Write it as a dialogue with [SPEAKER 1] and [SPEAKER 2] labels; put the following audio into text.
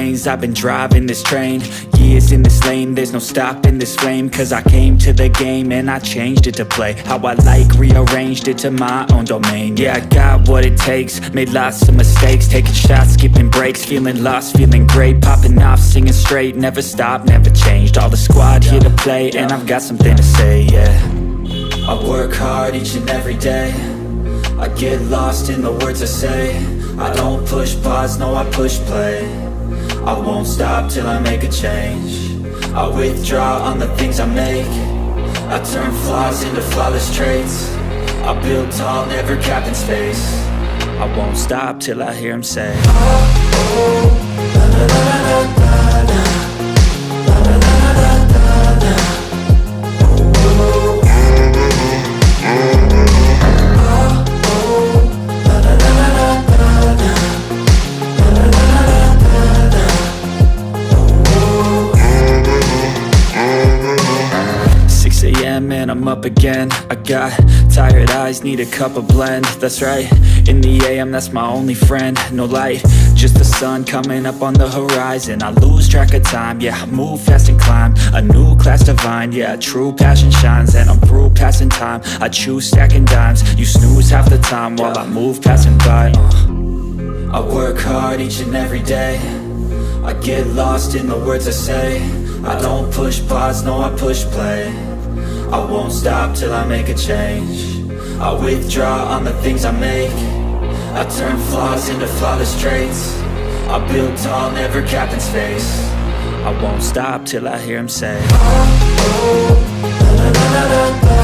[SPEAKER 1] lanes, I've been driving this train. Years in this lane, there's no stopping this flame. Cause I came to the game and I changed it to play how I like, rearranged it to my own domain. Yeah, I got what it takes, made lots of mistakes, taking shots, skipping breaks, feeling lost, feeling great, popping off, singing straight, never stopped, never changed. All the squad here to play, and I've got something to say, yeah. I work hard each and every day, I get lost in the words I say. I don't push pause, no I push play. I won't stop till I make a change. I withdraw on the things I make. I turn flaws into flawless traits. I build tall, never capped in space. I won't stop till I hear him say, oh, oh, la, la, la, la, la, la. And I'm up again. I got tired eyes, need a cup of blend. That's right, in the AM, that's my only friend. No light, just the sun coming up on the horizon. I lose track of time, yeah, I move fast and climb a new class divine, yeah, true passion shines. And I'm through passing time, I choose stacking dimes. You snooze half the time while I move passing by. I work hard each and every day, I get lost in the words I say. I don't push pause, no I push play. I won't stop till I make a change. I withdraw on the things I make. I turn flaws into flawless traits. I build tall, never capped in space. I won't stop till I hear him say, oh, oh, la, la, la, la, la.